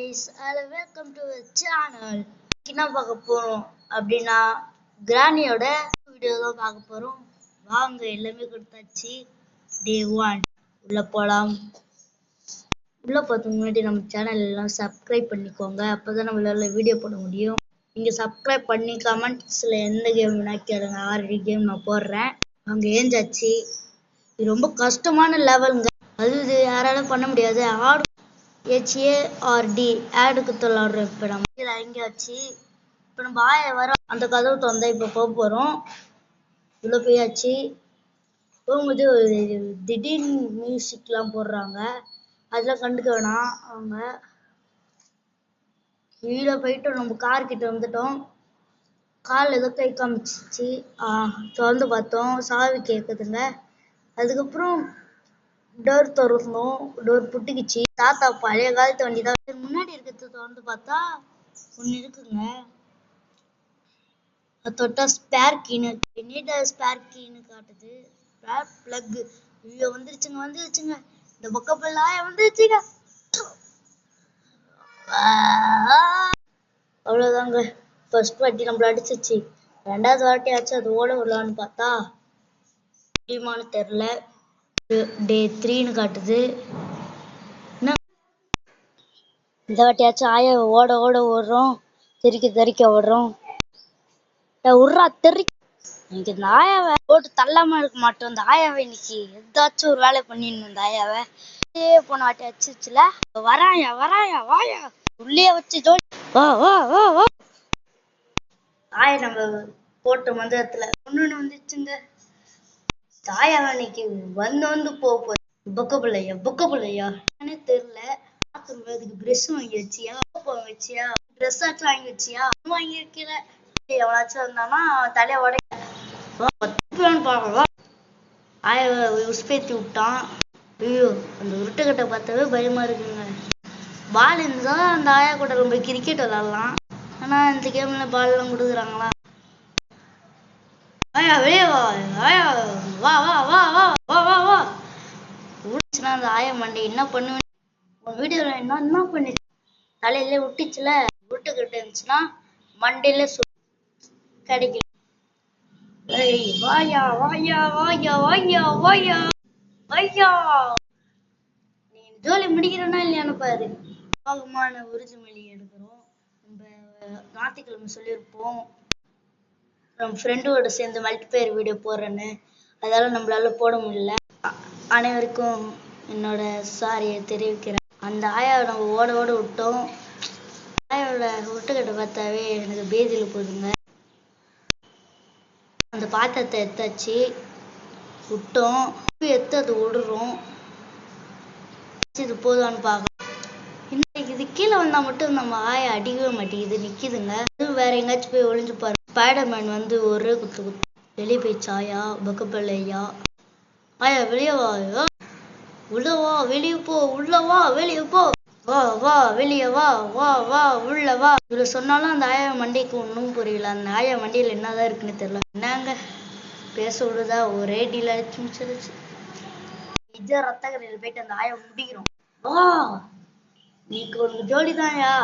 guys, hello, welcome to the channel. என்ன பார்க்க போறோம் அப்படின்னா கிரானியோட வீடியோ தான் பார்க்க போறோம். வாங்க எல்லாமே கொடுத்தாச்சு. டே 1 உள்ள போலாம். உள்ள போறதுக்கு முன்னாடி நம்ம சேனல் எல்லாம் சப்ஸ்கிரைப் பண்ணிக்கோங்க. அப்பதான் நம்மளால வீடியோ போட முடியும். நீங்க சப்ஸ்கிரைப் பண்ணி கமெண்ட்ஸ்ல எந்த கேம் வேணா கேளுங்க. ஆல்ரெடி கேம் நான் போடுறேன். அங்க ஏஞ்சாச்சு. இது ரொம்ப கஷ்டமான லெவலுங்க. அது யாராலும் பண்ண முடியாது. HARD ஆடுக்கு விளாடுறோம். இப்போ நம்ம கீழே இறங்கியாச்சு. இப்போ நம்ம வர அந்த கதவு திறந்தா இப்போ போக போகிறோம். இவ்வளோ போயாச்சு. போகும்போது திடீர்னு மியூசிக்லாம் போடுறாங்க. அதெல்லாம் கண்டுக்க வேணாம். அவங்க கீழே போயிட்டு நம்ம கார் கிட்ட வந்துட்டோம். கால் ஏதோ கை காமிச்சிச்சு. திறந்து பார்த்தோம். சாவி கேட்குதுங்க. அதுக்கப்புறம் டோர் திறந்தோம். டோர் புட்டுக்குச்சு. தாத்தா பழைய காலத்து வண்டி தான். முன்னாடி இருக்கிறது திறந்து பார்த்தா ஒன்று இருக்குங்க. அது தொட்டா ஸ்பேர் கீன்னு நீட்டா ஸ்பேர் கீன்னு காட்டுது. Spare plug. ஐயோ வந்துருச்சுங்க. இந்த பக்கம் எல்லாம் வந்துருச்சுங்க. அவ்வளோதாங்க. ஃபர்ஸ்ட் வாட்டி நம்மள அடிச்சிச்சு. ரெண்டாவது வாட்டி ஆச்சு அது ஓட விடலான்னு பார்த்தா முடியுமான்னு தெரில. டே 3ன்னு காட்டுது. இந்த வாட்டியாச்சும் ஆயா ஓட ஓடுறோம். தெறிக்க ஓடுறோம். உர்றா தெறிக்க. இன்னைக்கு இந்த ஆயாவை போட்டு தள்ளாம இருக்க மாட்டோம். இந்த ஆயாவை இன்னைக்கு ஏதாச்சும் ஒரு வேலை பண்ணிடணும். இந்த ஆயாவை போன வாட்டி அடிச்சுல. வராயா வாயா உள்ளே வச்சு ஜோடி வா. ஆயா நம்ம போட்ட மந்திரத்துல ஒண்ணு வந்துச்சுங்க. ஆயாவை இன்னைக்கு வந்து போகுது. புக்க பிள்ளையா தெரியல. அதுக்கு ட்ரெஸ் வாங்கி வச்சியா, வச்சியா ட்ரெஸ் ஆச்சும் வாங்கி வச்சியா, வாங்கி வைக்கல. எவனாச்சும் இருந்தானா தலைய உடைப்பான்னு பாக்கலாம். ஆய உஸ்பேத்தி விட்டான். ஐயோ அந்த உருட்டுக்கட்டை பார்த்தாவே பயமா இருக்குங்க. பால் இருந்தா அந்த ஆயா கூட ரொம்ப கிரிக்கெட் விளாடலாம். ஆனா இந்த கேம்ல பால் எல்லாம் கொடுக்குறாங்களா? ஆயா வெளியே வா. ஆயா வா. உடிச்சுன்னா அந்த ஆயா மண்டை என்ன பண்ணுவேன். வீடியோல என்ன பண்ணி தலையில விட்டுச்சுல. விட்டுக்கிட்டு இருந்துச்சுன்னா மண்டையில கிடைக்கும். வாயா நீ ஜோலி முடிக்கிறனா இல்லையான்னு பாரு. பாகமான உறுதிமொழி எடுக்கிறோம். நம்ம ஞாயிற்றுக்கிழமை சொல்லியிருப்போம் நம்ம ஃப்ரெண்டோட சேர்ந்து மல்டிபிளேயர் வீடியோ போடுறேன்னு. அதெல்லாம் நம்மளால போட முடியல. அனைவருக்கும் என்னோட சாரியை தெரிவிக்கிறேன். அந்த ஆயாவை நம்ம ஓட விட்டோம். ஆயாவோட விட்டுக்கிட்ட பார்த்தாவே எனக்கு பேதியில் போதுங்க. அந்த பாத்திரத்தை எடுத்தாச்சு விட்டோம். எடுத்து அது விடுறோம். இது போதும்னு பார்க்கலாம். இன்னைக்கு இது கீழே வந்தா மட்டும் நம்ம ஆயா அடிக்கவே மாட்டேங்குது. நிக்குதுங்க. வேற எங்கேயாச்சும் போய் ஒளிஞ்சு பாரு. ஸ்பைடர்மேன் வந்து ஒரே குத்து வெளியே போயிடுச்சு. ஆயா பக்கப்பள்ளையா. ஆயா வெளியே வா. உள்ளவா வெளியே போ. உள்ளவா வெளியே போ. வா வெளியே வா உள்ள வா. இவ்வளவு சொன்னாலும் அந்த ஆயா மண்டைக்கு ஒன்றும் புரியல. அந்த ஆயா மண்டையில என்னதான் இருக்குன்னு தெரியல. என்னங்க பேச விடுதா. ஒரே டீல் அடிச்சு முடிச்சிருச்சு. நிஜ ரத்தகரையில் போயிட்டு அந்த ஆயா முடிக்கிறோம். வா நீக்கு உனக்கு ஜோடிதான்யா.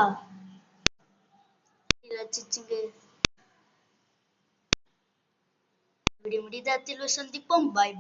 வச்சுச்சுங்க. முடிதாத்தில் சந்திப்போம். பாய்.